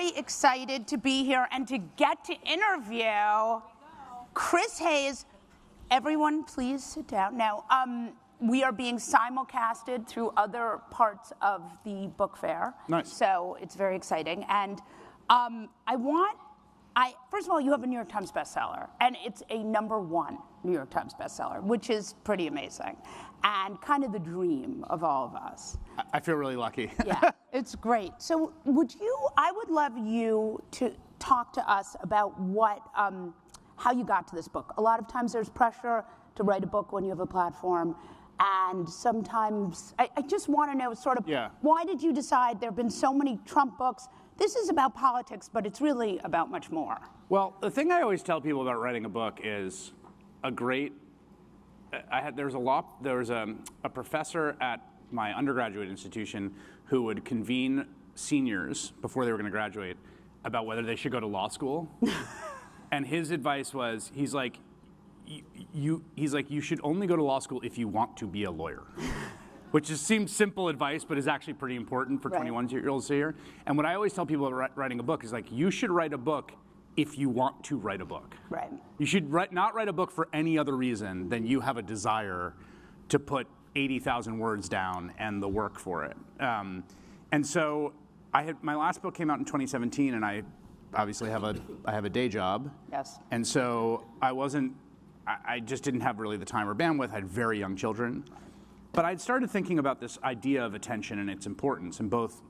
very excited to be here and to get to interview Chris Hayes. Everyone, please sit down. Now, we are being simulcasted through other parts of the book fair. Nice. So it's very exciting. And first of all, you have a New York Times bestseller, and it's a #1 New York Times bestseller, which is pretty amazing, and kind of the dream of all of us. I feel really lucky. Yeah, it's great. So I would love you to talk to us about how you got to this book. A lot of times there's pressure to write a book when you have a platform, and sometimes I just want to know why did you decide? There have been so many Trump books. This is about politics, but it's really about much more. Well, the thing I always tell people about writing a book is there was a professor at my undergraduate institution who would convene seniors before they were going to graduate about whether they should go to law school. And his advice was, he's like, you should only go to law school if you want to be a lawyer. Which seems simple advice, but is actually pretty important for 21-year-olds here. And what I always tell people about writing a book is like, you should write a book if you want to write a book. Right. You should not write a book for any other reason than you have a desire to put 80,000 words down and the work for it. And so my last book came out in 2017, and I obviously have a day job. Yes. And so I just didn't have really the time or bandwidth. I had very young children. But I'd started thinking about this idea of attention and its importance, and both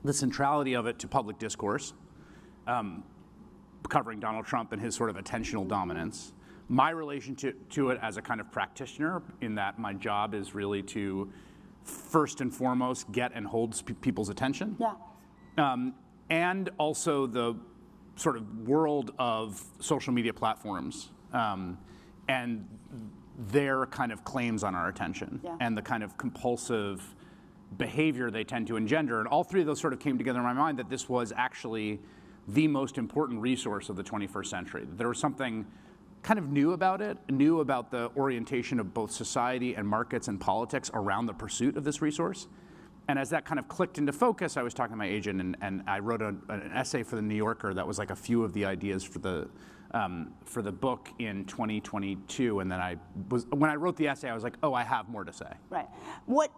the centrality of it to public discourse, covering Donald Trump and his sort of attentional dominance, my relationship to it as a kind of practitioner, in that my job is really to, first and foremost, get and hold people's attention. Yeah. And also the sort of world of social media platforms and their kind of claims on our attention, and the kind of compulsive behavior they tend to engender. And all three of those sort of came together in my mind, that this was actually the most important resource of the 21st century. There was something kind of new about it, new about the orientation of both society and markets and politics around the pursuit of this resource. And as that kind of clicked into focus, I was talking to my agent, and I wrote an essay for the New Yorker that was like a few of the ideas for the book in 2022. And then when I wrote the essay, I was like, oh, I have more to say. Right. What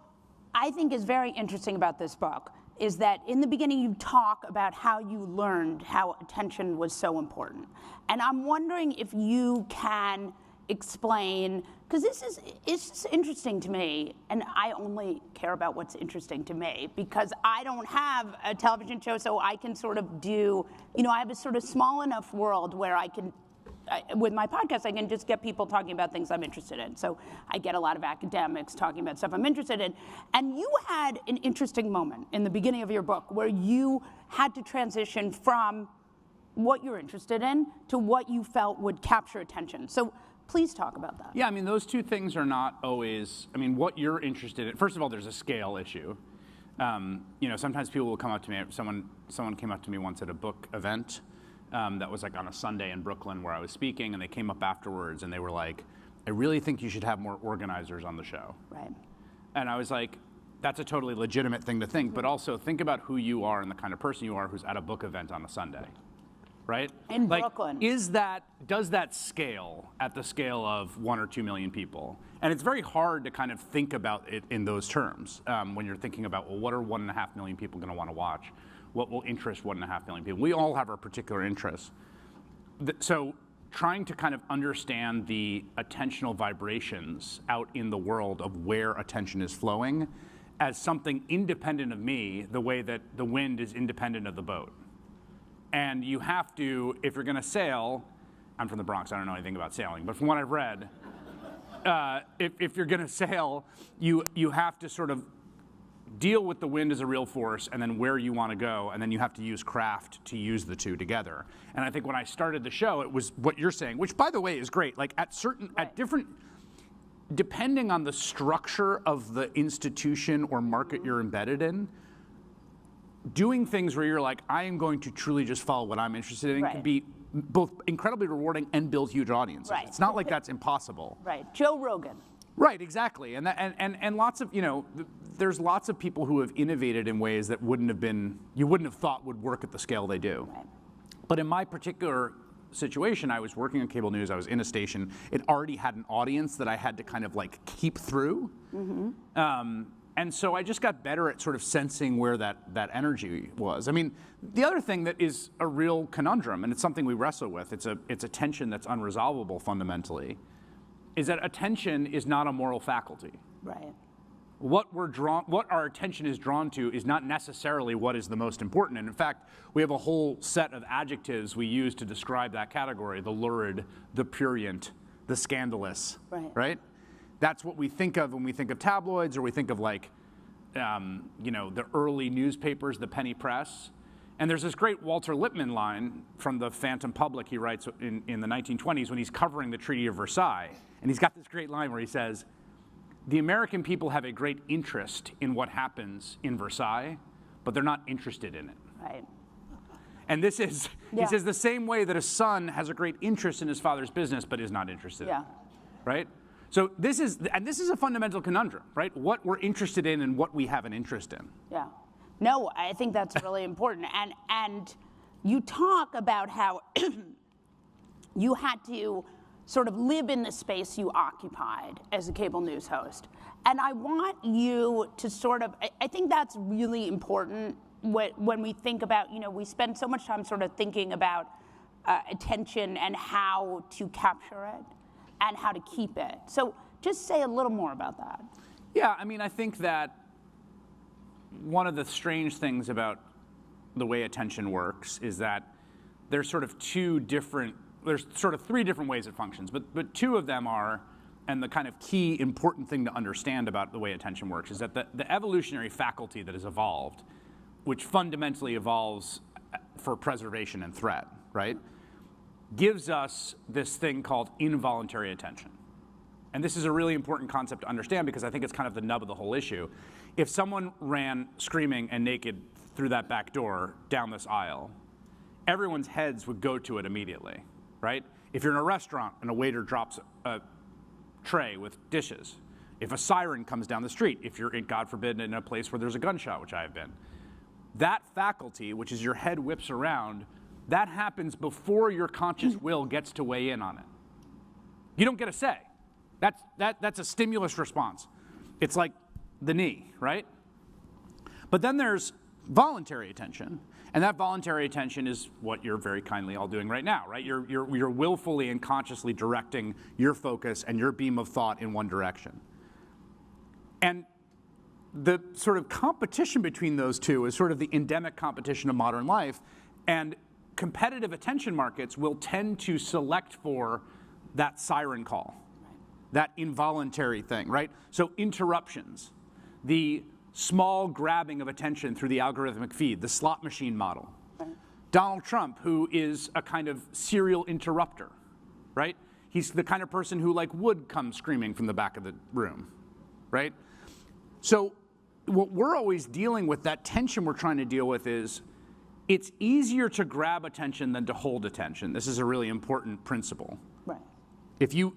I think is very interesting about this book is that in the beginning you talk about how you learned how attention was so important. And I'm wondering if you can explain, because it's just interesting to me, and I only care about what's interesting to me because I don't have a television show, so I can sort of I have a sort of small enough world where with my podcast, I can just get people talking about things I'm interested in. So I get a lot of academics talking about stuff I'm interested in. And you had an interesting moment in the beginning of your book where you had to transition from what you're interested in to what you felt would capture attention. So please talk about that. Yeah, I mean, those two things are not always, what you're interested in. First of all, there's a scale issue. Sometimes people will come up to me, someone came up to me once at a book event that was like on a Sunday in Brooklyn where I was speaking, and they came up afterwards and they were like, I really think you should have more organizers on the show. Right. And I was like, that's a totally legitimate thing to think, but also think about who you are and the kind of person you are who's at a book event on a Sunday. Right? In Brooklyn. Does that scale at the scale of 1 or 2 million people? And it's very hard to kind of think about it in those terms when you're thinking about, well, what are 1.5 million people going to want to watch? What will interest 1.5 million people? We all have our particular interests. So trying to kind of understand the attentional vibrations out in the world of where attention is flowing as something independent of me, the way that the wind is independent of the boat. And you have to, if you're going to sail, I'm from the Bronx, I don't know anything about sailing, but from what I've read, if you're going to sail, you have to sort of deal with the wind as a real force and then where you want to go, and then you have to use craft to use the two together. And I think when I started the show, it was what you're saying, which by the way is great. Like at different, depending on the structure of the institution or market you're embedded in, doing things where you're like, I am going to truly just follow what I'm interested in can be both incredibly rewarding and build huge audiences. Right. It's not like that's impossible. Right. Joe Rogan. Right, exactly. And lots of, there's lots of people who have innovated in ways that you wouldn't have thought would work at the scale they do. Right. But in my particular situation, I was working on cable news, I was in a station, it already had an audience that I had to kind of like keep through. And so I just got better at sort of sensing where that energy was. I mean, the other thing that is a real conundrum, and it's something we wrestle with, it's a tension that's unresolvable fundamentally, is that attention is not a moral faculty. Right. What our attention is drawn to is not necessarily what is the most important. And in fact, we have a whole set of adjectives we use to describe that category: the lurid, the prurient, the scandalous. Right? That's what we think of when we think of tabloids, or we think of like, the early newspapers, the penny press. And there's this great Walter Lippmann line from the Phantom Public he writes in the 1920s when he's covering the Treaty of Versailles. And he's got this great line where he says, "The American people have a great interest in what happens in Versailles, but they're not interested in it." Right. And this is, he says, the same way that a son has a great interest in his father's business, but is not interested in it. Right? So this is a fundamental conundrum, right? What we're interested in and what we have an interest in. Yeah. No, I think that's really important. And you talk about how you had to sort of live in the space you occupied as a cable news host. And I want you to sort of, I think that's really important when we think about, we spend so much time sort of thinking about attention and how to capture it and how to keep it. So just say a little more about that. Yeah, I mean, I think that one of the strange things about the way attention works is that there's sort of three different ways it functions, but two of them are, and the kind of key important thing to understand about the way attention works is that the evolutionary faculty that has evolved, which fundamentally evolves for preservation and threat, right, gives us this thing called involuntary attention. And this is a really important concept to understand because I think it's kind of the nub of the whole issue. If someone ran screaming and naked through that back door down this aisle, everyone's heads would go to it immediately, right? If you're in a restaurant and a waiter drops a tray with dishes, if a siren comes down the street, if you're, God forbid, in a place where there's a gunshot, which I have been, that faculty, which is your head whips around, that happens before your conscious will gets to weigh in on it. You don't get a say. That's a stimulus response. It's like the knee, right? But then there's voluntary attention, and that voluntary attention is what you're very kindly all doing right now, right? You're willfully and consciously directing your focus and your beam of thought in one direction. And the sort of competition between those two is sort of the endemic competition of modern life, and competitive attention markets will tend to select for that siren call, that involuntary thing, right? So interruptions, the small grabbing of attention through the algorithmic feed, the slot machine model. Right. Donald Trump, who is a kind of serial interrupter, right? He's the kind of person who would come screaming from the back of the room, right? So what we're always dealing with, that tension we're trying to deal with, is it's easier to grab attention than to hold attention. This is a really important principle. Right. If you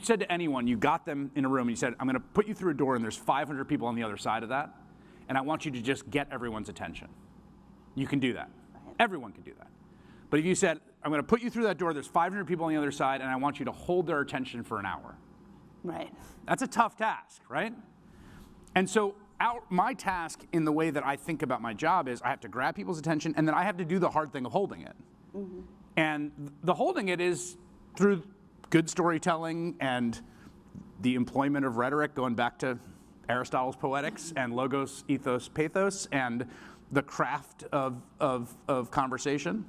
said to anyone, you got them in a room and you said, "I'm going to put you through a door and there's 500 people on the other side of that, and I want you to just get everyone's attention," you can do that. Right. Everyone can do that. But if you said, "I'm going to put you through that door, there's 500 people on the other side, and I want you to hold their attention for an hour." Right. That's a tough task, right? And so my task in the way that I think about my job is I have to grab people's attention, and then I have to do the hard thing of holding it. Mm-hmm. And the holding it is through good storytelling and the employment of rhetoric, going back to Aristotle's Poetics, and logos, ethos, pathos, and the craft of conversation.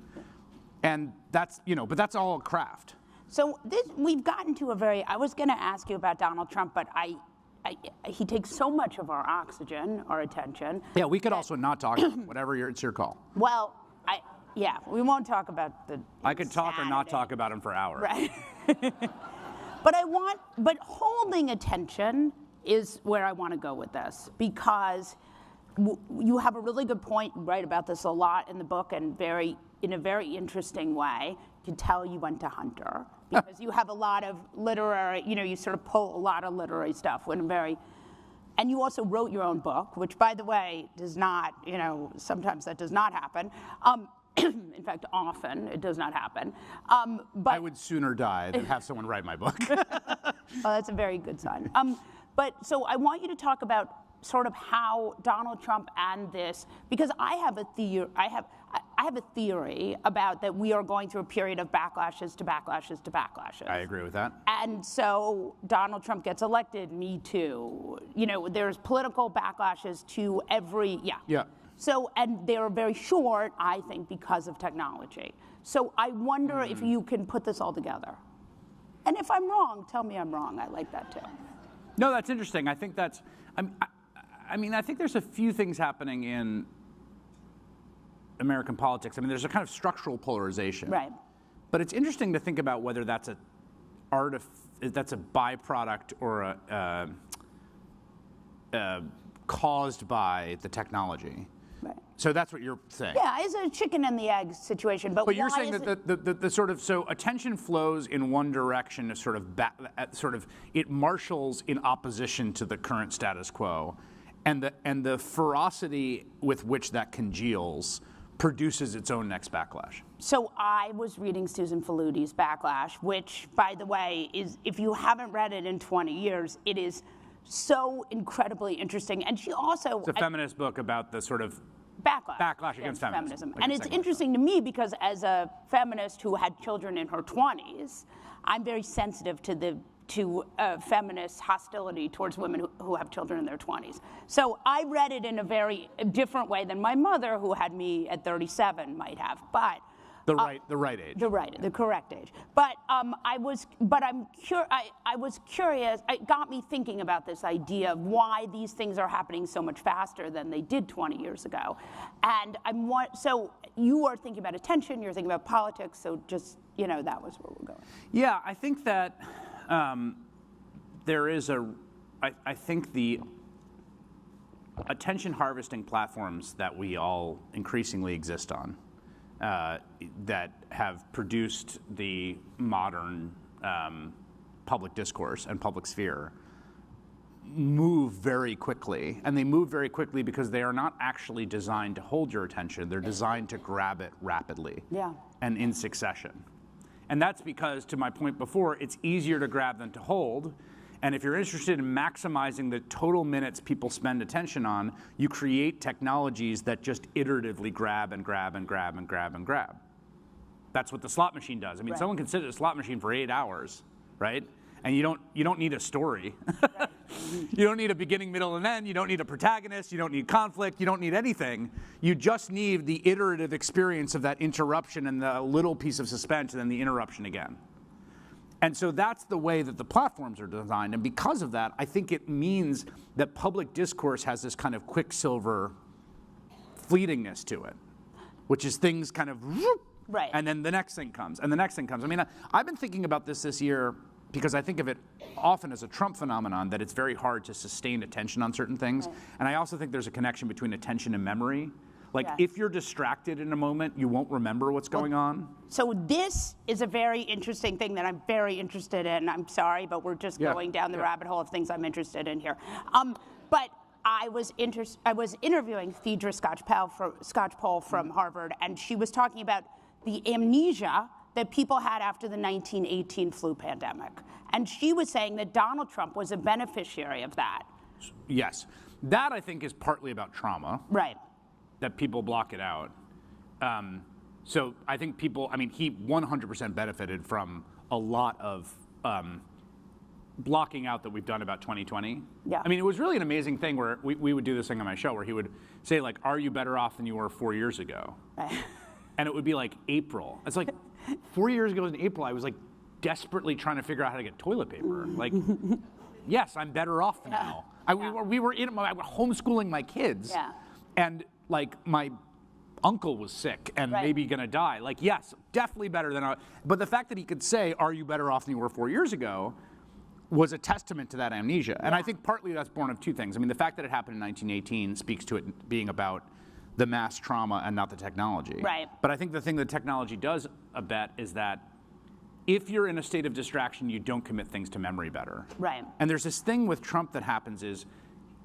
And that's, but that's all a craft. So we've gotten to I was going to ask you about Donald Trump, but he takes so much of our oxygen, our attention. Yeah, we could also not talk, whatever, it's your call. Well, we won't talk about the I could talk or not talk about him for hours. Right. But holding attention is where I want to go with this, because you have a really good point. You write about this a lot in the book, and in a very interesting way. You can tell you went to Hunter, because you have a lot of literary, you sort of pull a lot of literary stuff And you also wrote your own book, which, by the way, does not, sometimes that does not happen. In fact, often it does not happen. But I would sooner die than have someone write my book. Oh, that's a very good sign. But so I want you to talk about sort of how Donald Trump and this, because I have a theory about that we are going through a period of backlashes to backlashes to backlashes. I agree with that. And so Donald Trump gets elected, me too. There's political backlashes to every, Yeah. So, and they're very short, I think, because of technology. So I wonder if you can put this all together. And if I'm wrong, tell me I'm wrong. I like that too. No, that's interesting. I think that's, I think there's a few things happening in American politics. There's a kind of structural polarization. Right. But it's interesting to think about whether that's a byproduct or caused by the technology. Right. So that's what you're saying. Yeah, it's a chicken and the egg situation. But you're saying that the sort of, so attention flows in one direction, it marshals in opposition to the current status quo, and the ferocity with which that congeals produces its own next backlash. So I was reading Susan Faludi's Backlash, which, by the way, is, if you haven't read it in 20 years, it is so incredibly interesting. And she also... It's a feminist book about the sort of backlash against feminism. And it's interesting to me because as a feminist who had children in her 20s, I'm very sensitive to feminist hostility towards women who have children in their 20s. So I read it in a very different way than my mother, who had me at 37, might have. But the right age. The correct age. But I was curious. It got me thinking about this idea of why these things are happening so much faster than they did 20 years ago. And so you are thinking about attention. You're thinking about politics. So just that was where we're going. Yeah, I think that there is I think the attention harvesting platforms that we all increasingly exist on, that have produced the modern public discourse and public sphere, move very quickly. And they move very quickly because they are not actually designed to hold your attention. They're designed to grab it rapidly and in succession. And that's because, to my point before, it's easier to grab than to hold. And if you're interested in maximizing the total minutes people spend attention on, you create technologies that just iteratively grab and grab and grab and grab and grab. That's what the slot machine does. Someone can sit at a slot machine for 8 hours, right? And you don't need a story. Right. You don't need a beginning, middle, and end. You don't need a protagonist. You don't need conflict. You don't need anything. You just need the iterative experience of that interruption and the little piece of suspense and then the interruption again. And so that's the way that the platforms are designed. And because of that, I think it means that public discourse has this kind of quicksilver fleetingness to it, which is things kind of, right. And then the next thing comes, and the next thing comes. I've been thinking about this year because I think of it often as a Trump phenomenon, that it's very hard to sustain attention on certain things. Right. And I also think there's a connection between attention and memory. If you're distracted in a moment, you won't remember what's going on. So this is a very interesting thing that I'm very interested in. I'm sorry, but we're just going down the rabbit hole of things I'm interested in here. But I was interviewing Phaedra Skocpol from Harvard, and she was talking about the amnesia that people had after the 1918 flu pandemic. And she was saying that Donald Trump was a beneficiary of that. Yes. That, I think, is partly about trauma. Right. That people block it out. So I think he 100% benefited from a lot of blocking out that we've done about 2020. Yeah. It was really an amazing thing where we would do this thing on my show where he would say, are you better off than you were 4 years ago? Right. And it would be April. It's 4 years ago in April, I was desperately trying to figure out how to get toilet paper. Yes, I'm better off now. We were homeschooling my kids. Yeah. And my uncle was sick and maybe gonna die. Yes, definitely better than but the fact that he could say, are you better off than you were 4 years ago, was a testament to that amnesia. And I think partly that's born of two things. The fact that it happened in 1918 speaks to it being about the mass trauma and not the technology. Right. But I think the thing that technology does a bet is that if you're in a state of distraction, you don't commit things to memory better. Right. And there's this thing with Trump that happens is,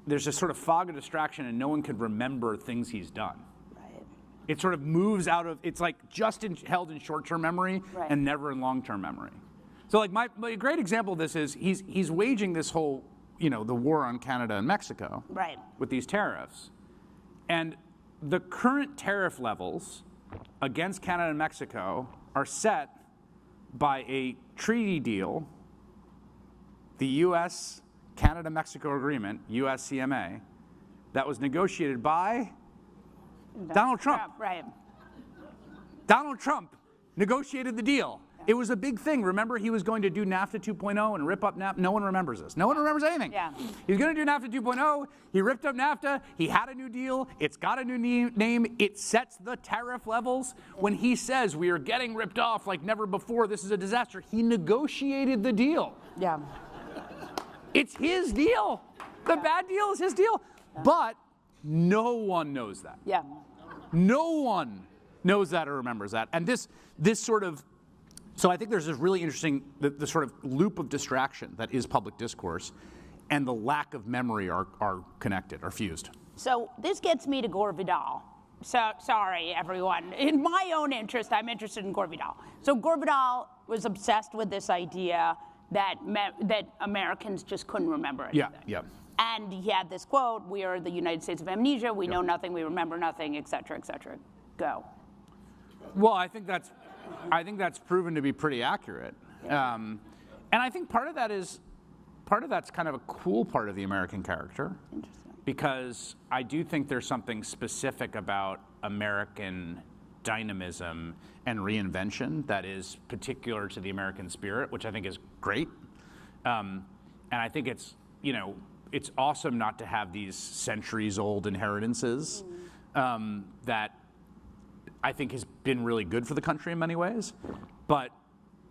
there's a sort of fog of distraction and no one can remember things he's done. Right. It sort of moves out of, it's like just held in short-term memory Right. and never in long-term memory. So like my great example of this is he's waging this whole, the war on Canada and Mexico. Right. With these tariffs. And the current tariff levels against Canada and Mexico are set by a treaty deal, the U.S.-Canada-Mexico Agreement, USCMA, that was negotiated by Donald Trump. Right. Donald Trump negotiated the deal. It was a big thing. Remember, he was going to do NAFTA 2.0 and rip up NAFTA. No one remembers this. No one remembers anything. Yeah. He was going to do NAFTA 2.0. He ripped up NAFTA. He had a new deal. It's got a new name. It sets the tariff levels. When he says we are getting ripped off like never before, this is a disaster, he negotiated the deal. Yeah. It's his deal. The bad deal is his deal. Yeah. But no one knows that. Yeah. No one knows that or remembers that. And this sort of, so I think there's this really interesting, the sort of loop of distraction that is public discourse and the lack of memory are connected, are fused. So this gets me to Gore Vidal. So sorry, everyone. In my own interest, I'm interested in Gore Vidal. So Gore Vidal was obsessed with this idea that Americans just couldn't remember anything. Yeah. And he had this quote, "We are the United States of amnesia. We know nothing, we remember nothing, et cetera, et cetera." Go. Well, I think that's proven to be pretty accurate. Yeah. And I think part of that's kind of a cool part of the American character. Interesting. Because I do think there's something specific about American dynamism and reinvention that is particular to the American spirit, which I think is great. And I think it's awesome not to have these centuries-old inheritances that I think has been really good for the country in many ways. But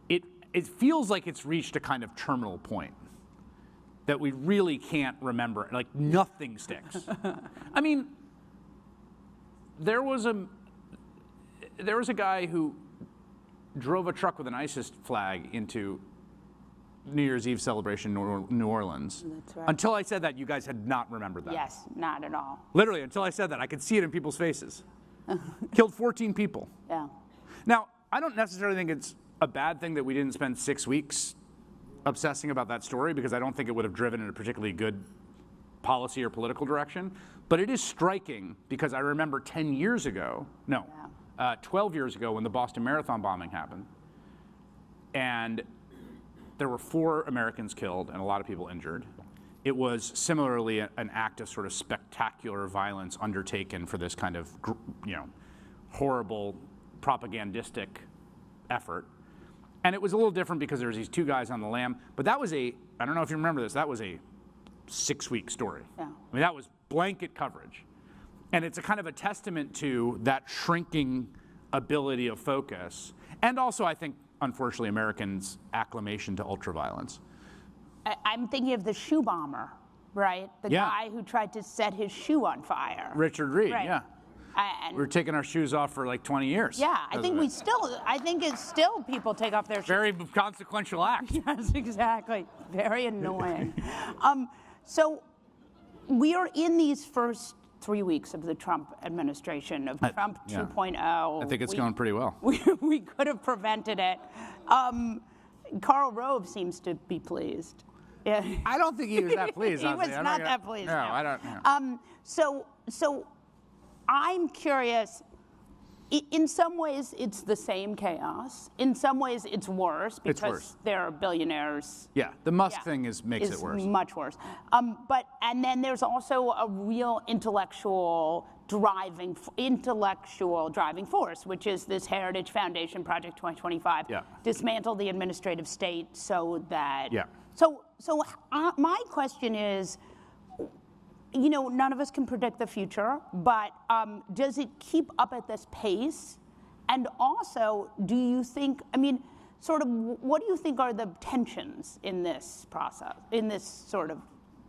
it feels like it's reached a kind of terminal point that we really can't remember. Like, nothing sticks. I mean, there was a guy who drove a truck with an ISIS flag into New Year's Eve celebration in New Orleans. That's right. Until I said that, you guys had not remembered that. Yes, not at all. Literally, until I said that, I could see it in people's faces. Killed 14 people. Yeah. Now, I don't necessarily think it's a bad thing that we didn't spend 6 weeks obsessing about that story, because I don't think it would have driven in a particularly good policy or political direction. But it is striking because I remember 12 years ago, when the Boston Marathon bombing happened, and there were 4 Americans killed and a lot of people injured. It was similarly an act of sort of spectacular violence undertaken for this kind of, horrible propagandistic effort. And it was a little different because there was these 2 guys on the lam. But that was I don't know if you remember this, that was a 6-week story. Yeah. I mean, that was blanket coverage. And it's a kind of a testament to that shrinking ability of focus. And also, I think, unfortunately, Americans' acclimation to ultraviolence. I'm thinking of the shoe bomber, right? The guy who tried to set his shoe on fire. Richard Reed, right. Yeah. And we were taking our shoes off for like 20 years. Yeah, I think it's still people take off their shoes. Very consequential act. Yes, exactly. Very annoying. So we are in these first 3 weeks of the Trump administration, of Trump 2.0. I think it's going pretty well. We could have prevented it. Karl Rove seems to be pleased. Yeah. I don't think he was that pleased. He was not that pleased. No, I don't know. So I'm curious. In some ways, it's the same chaos. In some ways, it's worse because there are billionaires. Yeah, the Musk thing makes it worse. Much worse. And then there's also a real intellectual driving force, which is this Heritage Foundation Project 2025. Yeah. Dismantle the administrative state so that. Yeah. So my question is, none of us can predict the future, but does it keep up at this pace? And also, do you think, what do you think are the tensions in this process, in this sort of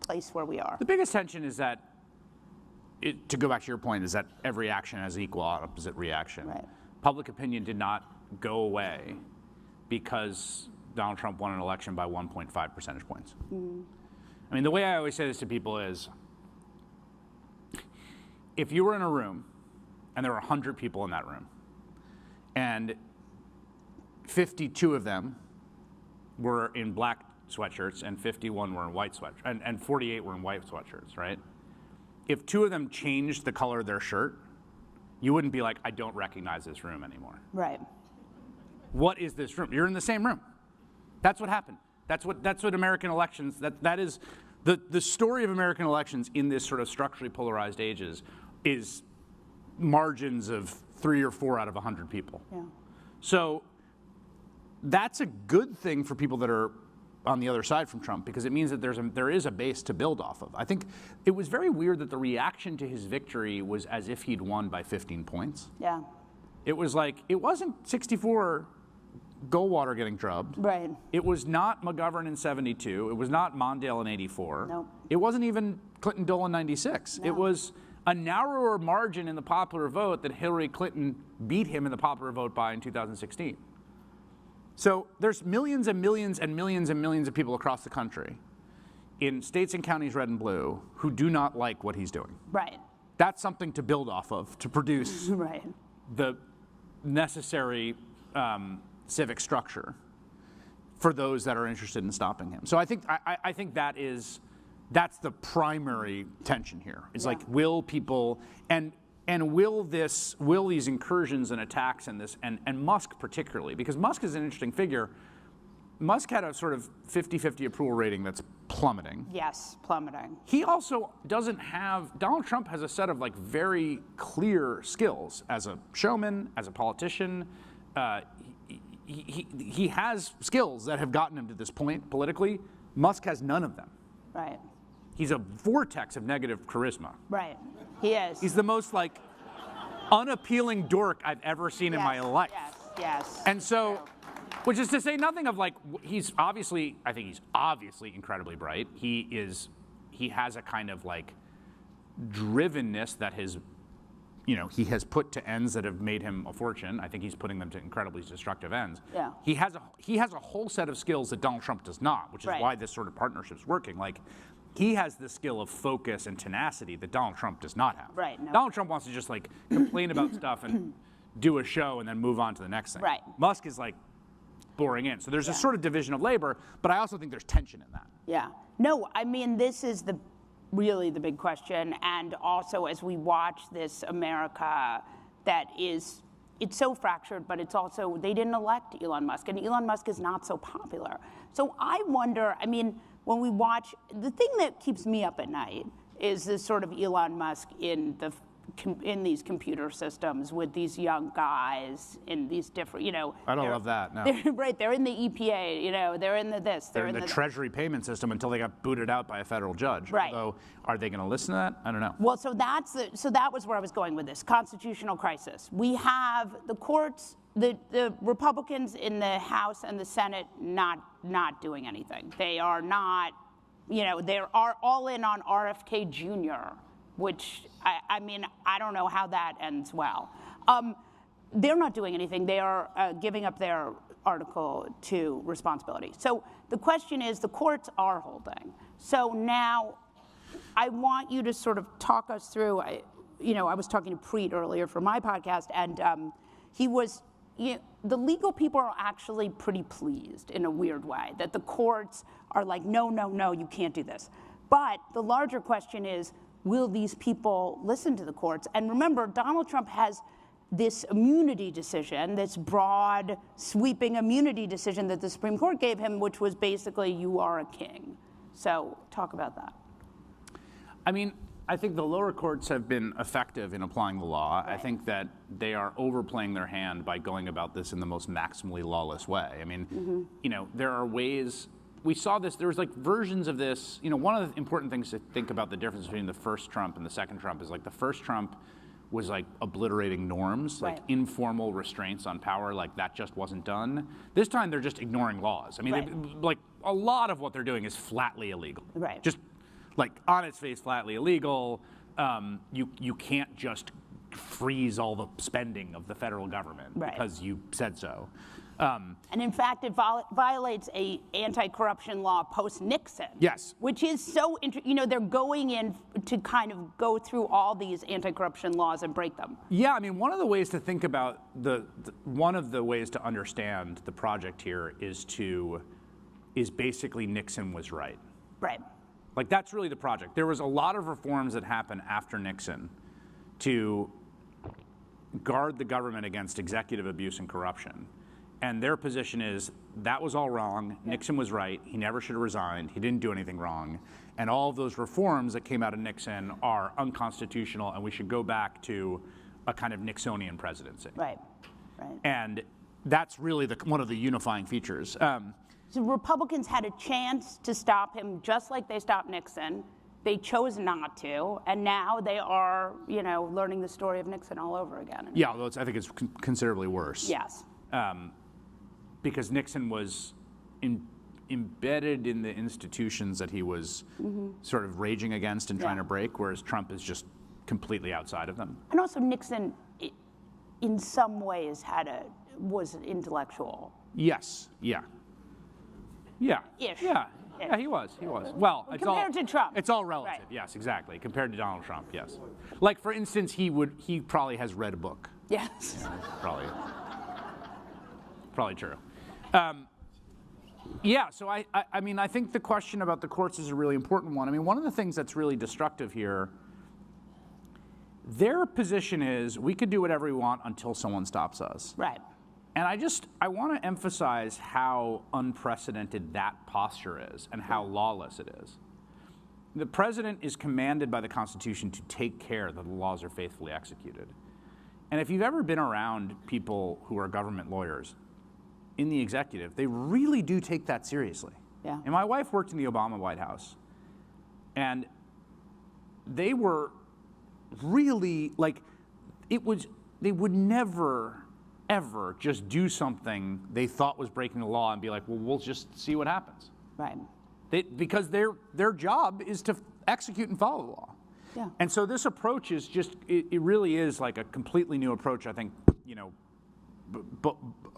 place where we are? The biggest tension is that, to go back to your point, is that every action has equal opposite reaction. Right. Public opinion did not go away because Donald Trump won an election by 1.5 percentage points. Mm. The way I always say this to people is, if you were in a room and there were 100 people in that room and 52 of them were in black sweatshirts and 51 were in white sweatshirts, and 48 were in white sweatshirts, right? If 2 of them changed the color of their shirt, you wouldn't be like, I don't recognize this room anymore. Right. What is this room? You're in the same room. That's what happened. That's what American elections, that is, the story of American elections in this sort of structurally polarized ages is margins of 3 or 4 out of 100 people. Yeah. So that's a good thing for people that are on the other side from Trump, because it means that there is a base to build off of. I think it was very weird that the reaction to his victory was as if he'd won by 15 points. Yeah. It was like, it wasn't 64 Goldwater getting drubbed. Right. It was not McGovern in 72. It was not Mondale in 84. Nope. It wasn't even Clinton-Dole in 96. No. It was a narrower margin in the popular vote that Hillary Clinton beat him in the popular vote by in 2016. So there's millions and millions and millions and millions of people across the country in states and counties red and blue who do not like what he's doing. Right. That's something to build off of, to produce Right. the necessary civic structure for those that are interested in stopping him. So I think that's the primary tension here. It's like, will people and will these incursions and attacks and this and Musk particularly, because Musk is an interesting figure. Musk had a sort of 50-50 approval rating that's plummeting. Yes, plummeting. He also doesn't have, Donald Trump has a set of like very clear skills as a showman, as a politician. He has skills that have gotten him to this point politically. Musk has none of them. Right. He's a vortex of negative charisma. Right. He is. He's the most like unappealing dork I've ever seen in my life. Yes. Yes. And so, which is to say nothing of like, I think he's obviously incredibly bright. He has a kind of like drivenness that he has put to ends that have made him a fortune. I think he's putting them to incredibly destructive ends. Yeah. He has a whole set of skills that Donald Trump does not, which is why this sort of partnership's working. Like, he has the skill of focus and tenacity that Donald Trump does not have. Right. No. Donald Trump wants to just like complain about stuff and do a show and then move on to the next thing. Right. Musk is like boring in. So there's a sort of division of labor, but I also think there's tension in that. Yeah. No, I mean, this is really the big question. And also, as we watch this America it's so fractured, but it's also, they didn't elect Elon Musk, and Elon Musk is not so popular. So I wonder, I mean, when we watch, the thing that keeps me up at night is this sort of Elon Musk in these computer systems with these young guys in these different, I don't love that, no. They're in the EPA, they're in they're in the Treasury payment system until they got booted out by a federal judge. Right. Although, are they going to listen to that? I don't know. Well, so that was where I was going with this constitutional crisis. We have the courts, the Republicans in the House and the Senate not doing anything. They are not, they are all in on RFK Jr., which, I mean, I don't know how that ends well. They're not doing anything. They are giving up their Article 2 responsibility. So the question is, the courts are holding. So now I want you to sort of talk us through, I was talking to Preet earlier for my podcast, and the legal people are actually pretty pleased in a weird way that the courts are like, no, you can't do this. But the larger question is, will these people listen to the courts? And remember, Donald Trump has this immunity decision, this broad, sweeping immunity decision that the Supreme Court gave him, which was basically, you are a king. So talk about that. I mean, I think the lower courts have been effective in applying the law. Right. I think that they are overplaying their hand by going about this in the most maximally lawless way. I mean, there are ways. We saw this, there was like versions of this. One of the important things to think about the difference between the first Trump and the second Trump is like the first Trump was like obliterating norms, like informal restraints on power, like that just wasn't done. This time they're just ignoring laws. I mean, like a lot of what they're doing is flatly illegal. Right. Just like on its face, flatly illegal. You can't just freeze all the spending of the federal government because you said so. And in fact, it violates a anti-corruption law post-Nixon. Yes. Which is so interesting. They're going in to kind of go through all these anti-corruption laws and break them. Yeah, I mean, one of the ways to think about one of the ways to understand the project here is basically Nixon was right. Right. Like, that's really the project. There was a lot of reforms that happened after Nixon to guard the government against executive abuse and corruption. And their position is that was all wrong. Yeah. Nixon was right. He never should have resigned. He didn't do anything wrong. And all of those reforms that came out of Nixon are unconstitutional, and we should go back to a kind of Nixonian presidency. Right, right. And that's really one of the unifying features. So Republicans had a chance to stop him just like they stopped Nixon. They chose not to, and now they are, learning the story of Nixon all over again. Yeah, although I think it's considerably worse. Yes. Because Nixon was embedded in the institutions that he was sort of raging against and trying to break, whereas Trump is just completely outside of them. And also Nixon, in some ways, was an intellectual. Yes. Yeah. Yeah. Ish. Yeah. Yeah, he was. Well, compared to Trump. It's all relative. Right. Yes, exactly. Compared to Donald Trump, yes. Like, for instance, he probably has read a book. Yes. Probably true. So I mean, I think the question about the courts is a really important one. I mean, one of the things that's really destructive here, their position is we could do whatever we want until someone stops us. Right. And I want to emphasize how unprecedented that posture is and how lawless it is. The president is commanded by the Constitution to take care that the laws are faithfully executed. And if you've ever been around people who are government lawyers in the executive, they really do take that seriously. Yeah. And my wife worked in the Obama White House, and they were really they would never ever just do something they thought was breaking the law and be like, well, we'll just see what happens. Right. Because their job is to execute and follow the law. Yeah. And so this approach is it really is like a completely new approach, I think,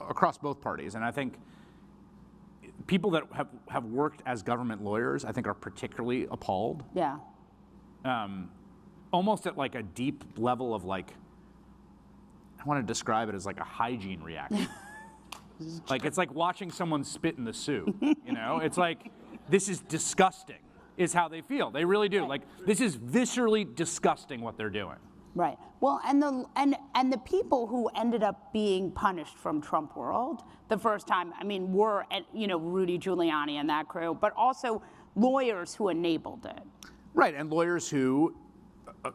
across both parties. And I think people that have worked as government lawyers, I think, are particularly appalled. Yeah. Almost at like a deep level of I want to describe it as like a hygiene reaction. It's like watching someone spit in the soup, It's like, this is disgusting, is how they feel. They really do. Right. This is viscerally disgusting what they're doing. Right. Well, and the people who ended up being punished from Trump world the first time, I mean, were, Rudy Giuliani and that crew, but also lawyers who enabled it. Right, and lawyers who,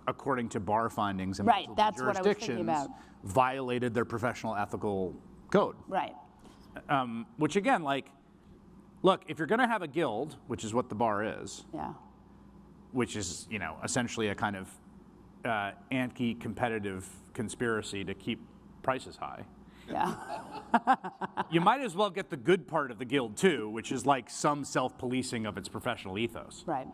according to bar findings in multiple jurisdictions, violated their professional ethical code. Right. Which again, look, if you're going to have a guild, which is what the bar is, which is, essentially a kind of anti-competitive conspiracy to keep prices high. Yeah. You might as well get the good part of the guild too, which is like some self-policing of its professional ethos. Right.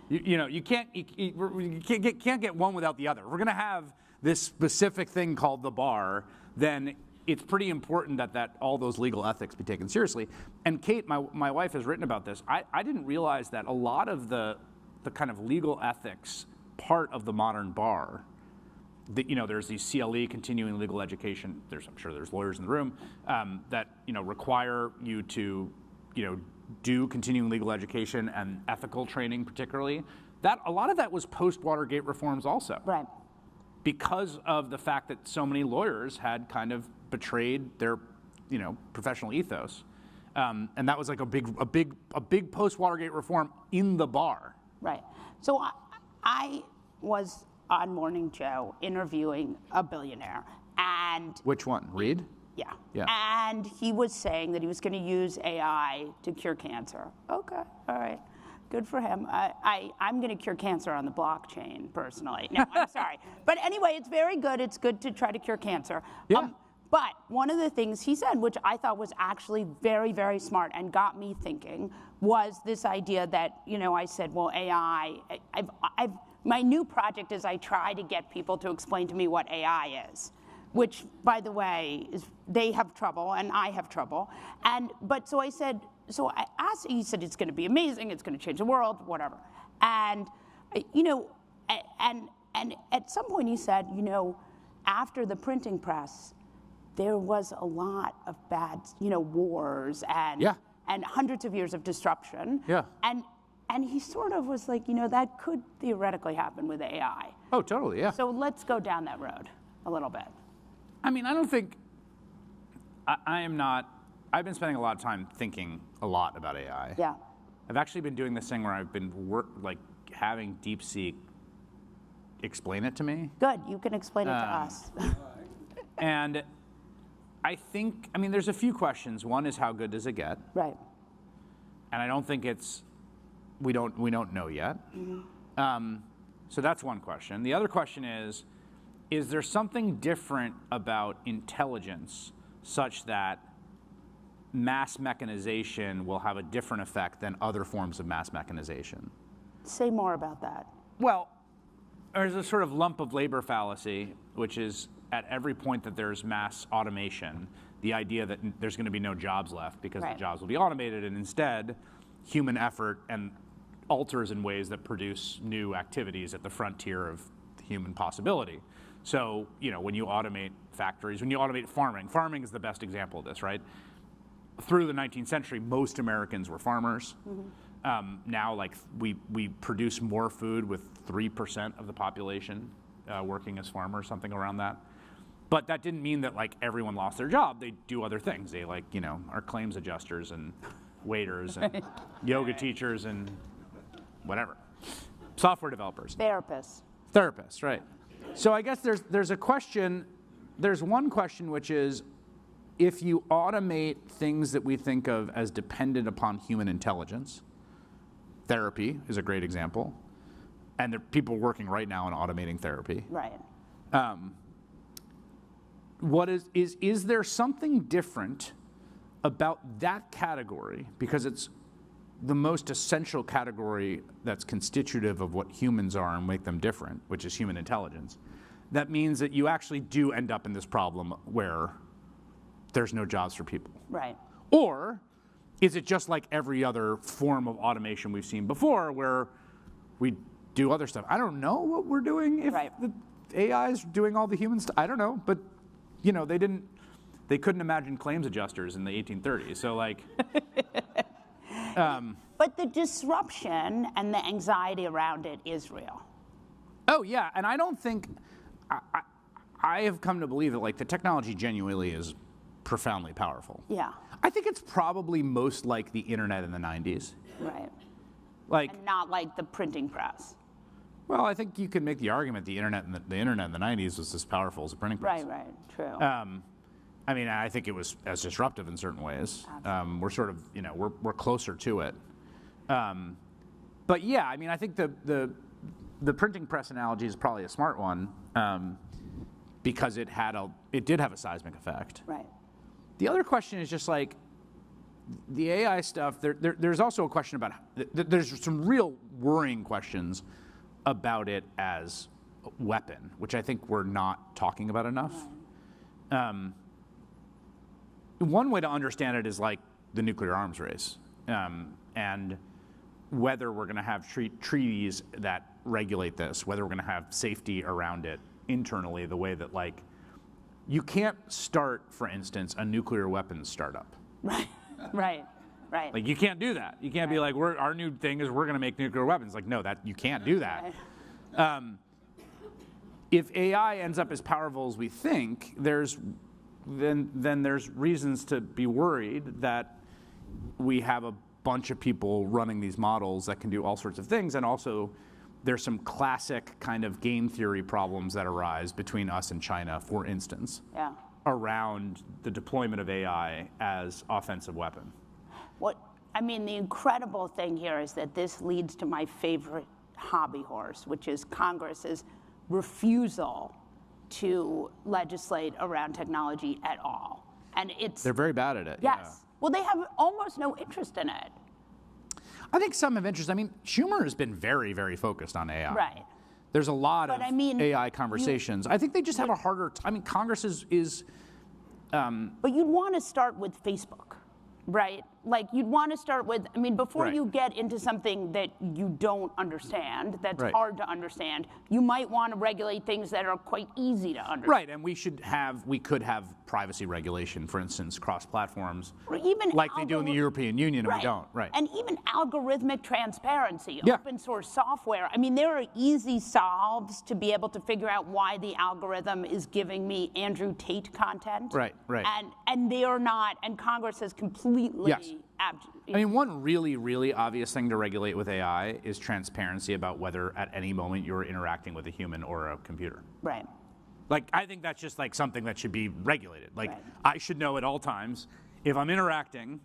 You can't get one without the other. If we're going to have this specific thing called the bar, then it's pretty important that all those legal ethics be taken seriously. And Kate, my wife, has written about this. I didn't realize that a lot of the kind of legal ethics part of the modern bar, there's these CLE, continuing legal education. I'm sure there's lawyers in the room that require you to do continuing legal education and ethical training, particularly. That a lot of that was post-Watergate reforms also. Right. Because of the fact that so many lawyers had kind of betrayed their, professional ethos, and that was like a big post-Watergate reform in the bar. Right. So I was on Morning Joe interviewing a billionaire, and which one? Reed? Yeah. Yeah. And he was saying that he was going to use AI to cure cancer. Okay. All right. Good for him. I'm going to cure cancer on the blockchain, personally. No, I'm sorry. But anyway, it's very good. It's good to try to cure cancer. Yeah. But one of the things he said, which I thought was actually very, very smart and got me thinking, was this idea that, I said, well, AI, my new project is I try to get people to explain to me what AI is. which, by the way, they have trouble and I have trouble. So I said, so I asked, he said, it's going to be amazing, it's going to change the world, whatever. And, and at some point he said, after the printing press, there was a lot of bad, wars and hundreds of years of disruption. Yeah. And he sort of was like, that could theoretically happen with AI. Oh, totally, yeah. So let's go down that road a little bit. I mean, I don't think, I've been spending a lot of time thinking a lot about AI. Yeah. I've actually been doing this thing where I've been having DeepSeek explain it to me. Good, you can explain it to us. And I think, there's a few questions. One is, how good does it get? Right. And I don't think we don't know yet. Mm-hmm. So that's one question. The other question is there something different about intelligence such that mass mechanization will have a different effect than other forms of mass mechanization? Say more about that. Well, there's a sort of lump of labor fallacy, which is at every point that there's mass automation, the idea that there's going to be no jobs left because the jobs will be automated, and instead human effort and alters in ways that produce new activities at the frontier of human possibility. So, when you automate factories, when you automate farming is the best example of this, right? Through the 19th century, most Americans were farmers. Mm-hmm. Now, we produce more food with 3% of the population working as farmers, something around that. But that didn't mean that everyone lost their job. They do other things. They are claims adjusters and waiters and yoga teachers and whatever. Software developers. Therapists, right. So I guess there's a question, there's one question, which is, if you automate things that we think of as dependent upon human intelligence, therapy is a great example, and there are people working right now on automating therapy. Right. Is there something different about that category, because it's the most essential category that's constitutive of what humans are and make them different, which is human intelligence, that means that you actually do end up in this problem where there's no jobs for people? Right. Or is it just like every other form of automation we've seen before, where we do other stuff? I don't know what we're doing if the AI is doing all the human stuff. I don't know, but they couldn't imagine claims adjusters in the 1830s. So but the disruption and the anxiety around it is real. Oh yeah, and I don't think, I have come to believe that the technology genuinely is profoundly powerful. Yeah. I think it's probably most like the internet in the 90s. Right. And not like the printing press. Well, I think you could make the argument the internet in the 90s was as powerful as the printing press. Right, true. I think it was as disruptive in certain ways. We're sort of, we're closer to it. But yeah, I think the printing press analogy is probably a smart one, because it did have a seismic effect. Right. The other question is just the AI stuff. There's also a question about, there's some real worrying questions about it as a weapon, which I think we're not talking about enough. Right. One way to understand it is the nuclear arms race, and whether we're going to have treaties that regulate this, whether we're going to have safety around it internally, the way that you can't start, for instance, a nuclear weapons startup. Right. You can't do that. You can't be our new thing is we're going to make nuclear weapons. No, you can't do that. Right. If AI ends up as powerful as we think, then there's reasons to be worried that we have a bunch of people running these models that can do all sorts of things, and also there's some classic kind of game theory problems that arise between us and China, for instance, around the deployment of AI as offensive weapon. The incredible thing here is that this leads to my favorite hobby horse, which is Congress's refusal to legislate around technology at all. And they're very bad at it. Yes. Yeah. Well, they have almost no interest in it. I think some have interest. Schumer has been very, very focused on AI. Right. There's a lot But of I mean, AI conversations. I think they just have a harder I mean, Congress is But you'd want to start with Facebook, right? Like you'd want to start with, I mean, before Right. you get into something that you don't understand, that's Right. hard to understand, you might want to regulate things that are quite easy to understand. right, and we could have privacy regulation, for instance, cross platforms, Or even like they do in the European Union, and Right. we don't. Right. And even algorithmic transparency, Yeah. open source software. I mean, there are easy solves to be able to figure out why the algorithm is giving me Andrew Tate content. Right, right. And they are not, and Congress has completely Yes. I mean, one really, really obvious thing to regulate with AI is transparency about whether at any moment you're interacting with a human or a computer. Right. Like, I think that's just like something that should be regulated. Like, Right. I should know at all times if I'm interacting,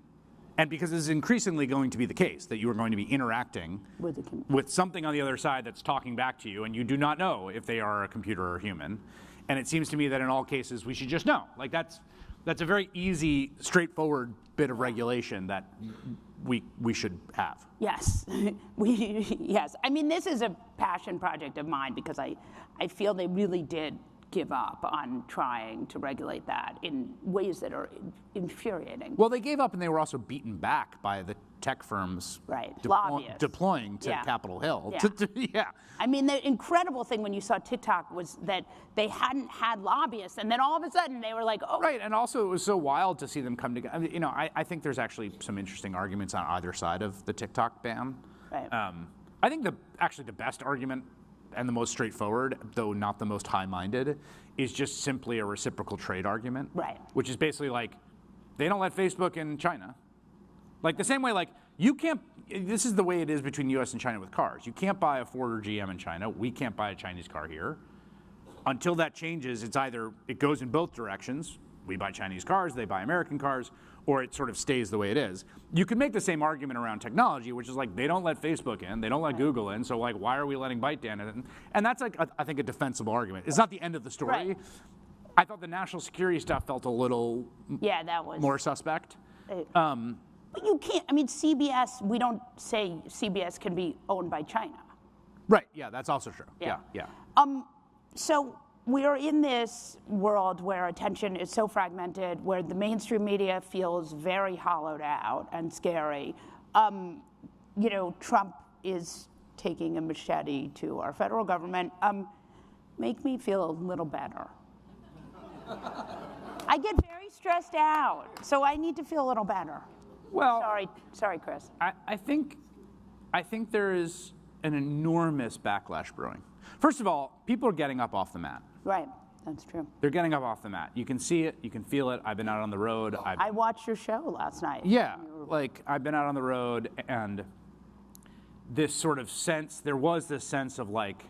and because this is increasingly going to be the case, that you are going to be interacting with something on the other side that's talking back to you, and you do not know if they are a computer or a human. And it seems to me that in all cases we should just know. Like, that's a very easy, straightforward bit of regulation that we should have. Yes, yes. I mean, this is a passion project of mine because I feel they really did give up on trying to regulate that in ways that are infuriating. Well, they gave up, and they were also beaten back by the tech firms Right, lobbyists. deploying to Yeah. Capitol Hill. Yeah. Yeah. I mean, the incredible thing when you saw TikTok was that they hadn't had lobbyists, and then all of a sudden they were like, oh. Right, and also it was so wild to see them come together. I mean, you know, I think there's actually some interesting arguments on either side of the TikTok ban. Right. I think actually the best argument and the most straightforward, though not the most high-minded, is just simply a reciprocal trade argument. Right. Which is basically like, they don't let Facebook in China. Like the same way, like, you can't, this is the way it is between US and China with cars. You can't buy a Ford or GM in China. We can't buy a Chinese car here. Until that changes, it's either, it goes in both directions. We buy Chinese cars, they buy American cars, or it sort of stays the way it is. You can make the same argument around technology, which is like, they don't let Facebook in, they don't let Google in, so like, why are we letting ByteDance in? And that's like, I think, a defensible argument. It's not the end of the story. Right. I thought the national security stuff felt a little that was more suspect. But you can't. I mean, CBS. We don't say CBS can be owned by China. Right. Yeah, that's also true. Yeah. So we are in this world where attention is so fragmented, where the mainstream media feels very hollowed out and scary. You know, Trump is taking a machete to our federal government. Make me feel a little better. I get very stressed out, so I need to feel a little better. Well, sorry, Chris. I think there is an enormous backlash brewing. First of all, people are getting up off the mat. Right, that's true. They're getting up off the mat. You can see it, you can feel it. I've been out on the road. I watched your show last night. Yeah, like I've been out on the road, and this sort of sense, there was this sense of like,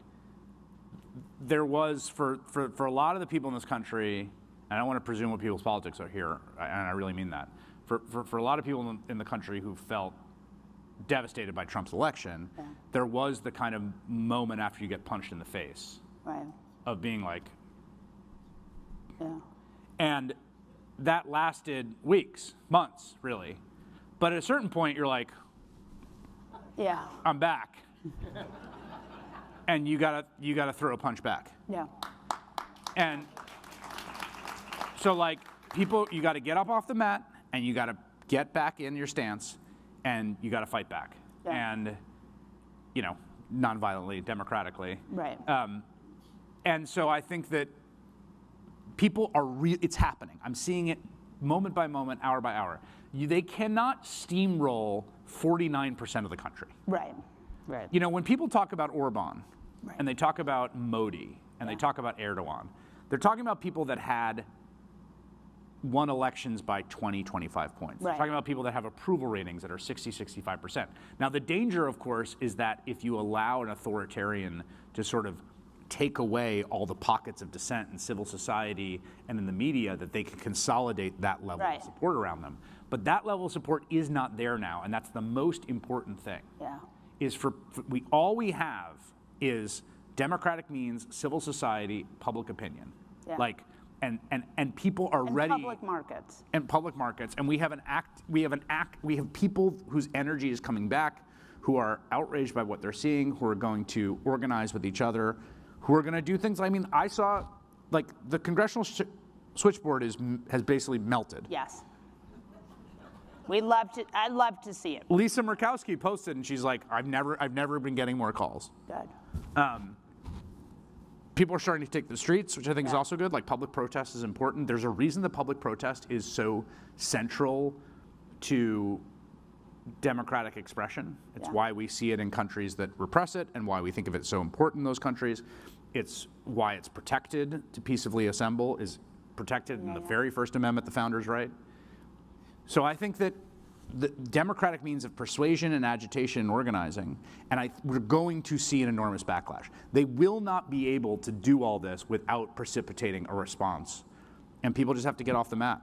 there was for a lot of the people in this country, and I don't want to presume what people's politics are here, and I really mean that. For a lot of people in the country who felt devastated by Trump's election, there was the kind of moment after you get punched in the face of being like, and that lasted weeks, months, really. But at a certain point, you're like, I'm back. And you gotta throw a punch back. Yeah. And so like people, you gotta get up off the mat and you gotta get back in your stance and you gotta fight back. Yeah. And, you know, non-violently, democratically. Right. And so I think that people are it's happening. I'm seeing it moment by moment, hour by hour. They cannot steamroll 49% of the country. Right. Right. You know, when people talk about Orban, and they talk about Modi, and they talk about Erdogan, they're talking about people that had won elections by 20, 25 points. They're talking about people that have approval ratings that are 60, 65%. Now, the danger, of course, is that if you allow an authoritarian to sort of take away all the pockets of dissent in civil society and in the media, that they can consolidate that level of support around them. But that level of support is not there now, and that's the most important thing. Is all we have is democratic means, civil society, public opinion. Like, and people are ready. Public markets. And public markets, and we have people whose energy is coming back, who are outraged by what they're seeing, who are going to organize with each other, who are going to do things. I mean, I saw, like, the congressional switchboard has basically melted. Yes. I'd love to see it. Lisa Murkowski posted, and she's like, I've never been getting more calls. Good. People are starting to take the streets, which I think is also good. Like, public protest is important. There's a reason the public protest is so central to democratic expression. It's why we see it in countries that repress it, and why we think of it so important in those countries. It's why it's protected to peaceably assemble, is protected in the very First Amendment, the founders' right. So I think that the democratic means of persuasion and agitation and organizing, and we're going to see an enormous backlash. They will not be able to do all this without precipitating a response, and people just have to get off the mat.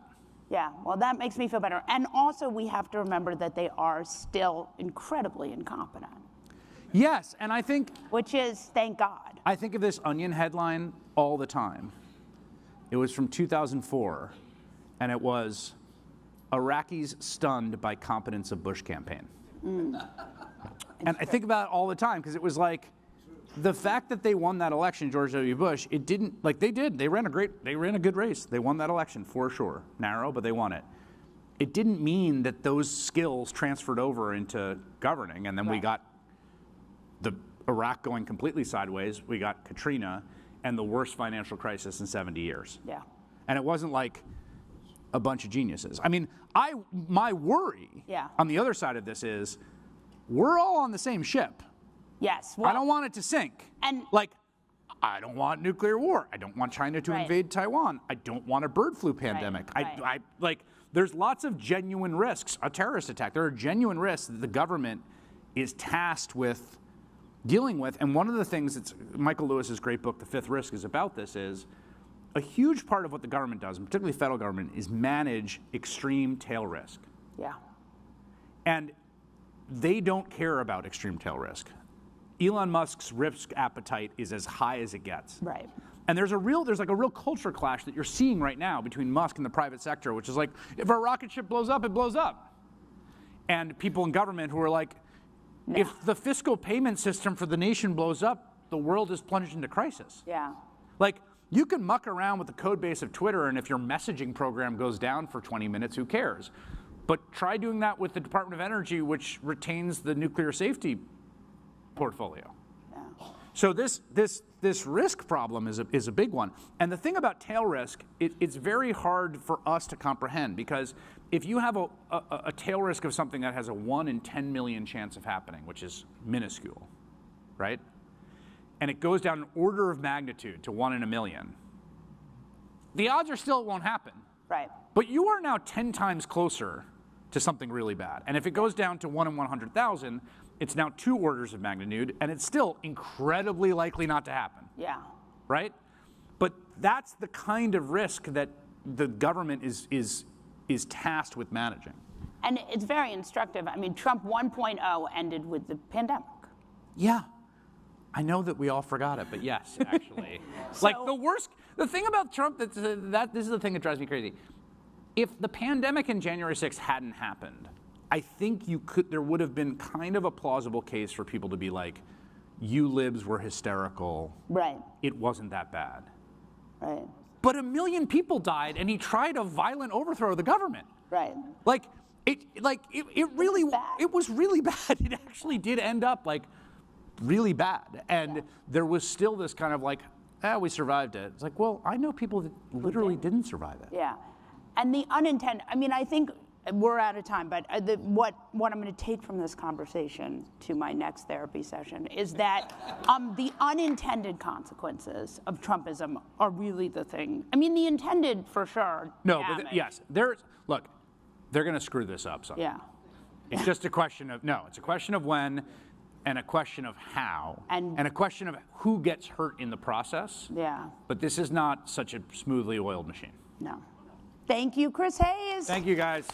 Yeah, well, that makes me feel better. And also, we have to remember that they are still incredibly incompetent. Yes, and I think... Which is, thank God. I think of this Onion headline all the time. It was from 2004, and it was, Iraqis stunned by competence of Bush campaign. And I think about it all the time, because it was like, the fact that they won that election, George W. Bush, it didn't, like they did, they ran a good race. They won that election for sure. Narrow, but they won it. It didn't mean that those skills transferred over into governing, and then we got the Iraq going completely sideways. We got Katrina and the worst financial crisis in 70 years. Yeah. And it wasn't like a bunch of geniuses. I mean, my worry on the other side of this is, we're all on the same ship. Yes. Well, I don't want it to sink. And like, I don't want nuclear war. I don't want China to invade Taiwan. I don't want a bird flu pandemic. I like, there's lots of genuine risks. A terrorist attack. There are genuine risks that the government is tasked with dealing with. And one of the things that's Michael Lewis's great book, The Fifth Risk, is about this is a huge part of what the government does, and particularly federal government, is manage extreme tail risk. Yeah. And they don't care about extreme tail risk. Elon Musk's risk appetite is as high as it gets. Right. And there's like a real culture clash that you're seeing right now between Musk and the private sector, which is like, if our rocket ship blows up, it blows up. And people in government who are like, if the fiscal payment system for the nation blows up, the world is plunged into crisis. Yeah. Like, you can muck around with the code base of Twitter, and if your messaging program goes down for 20 minutes, who cares? But try doing that with the Department of Energy, which retains the nuclear safety portfolio. Yeah. So this risk problem is a big one. And the thing about tail risk, it's very hard for us to comprehend, because if you have a tail risk of something that has a 1 in 10 million chance of happening, which is minuscule, right? And it goes down an order of magnitude to 1 in a million, the odds are still it won't happen. Right. But you are now 10 times closer to something really bad. And if it goes down to 1 in 100,000, it's now 2 orders of magnitude, and it's still incredibly likely not to happen. Yeah. Right? But that's the kind of risk that the government is tasked with managing. And it's very instructive. I mean, Trump 1.0 ended with the pandemic. Yeah. I know that we all forgot it, but yes, actually. Like, the thing about Trump, this is the thing that drives me crazy. If the pandemic in January 6th hadn't happened, I think there would have been kind of a plausible case for people to be like, you libs were hysterical. Right. It wasn't that bad. Right. But 1 million people died, and he tried a violent overthrow of the government. Right. It was really bad. It actually did end up like really bad. And there was still this kind of like, we survived it. It's like, well, I know people that literally didn't survive it. Yeah. And the unintended, I mean, I think we're out of time, but what I'm going to take from this conversation to my next therapy session is that the unintended consequences of Trumpism are really the thing. I mean, the intended for sure. No, but yes, look, they're going to screw this up somehow. Yeah. It's just a question of, it's a question of when, and a question of how, and a question of who gets hurt in the process. Yeah. But this is not such a smoothly oiled machine. No. Thank you, Chris Hayes. Thank you, guys.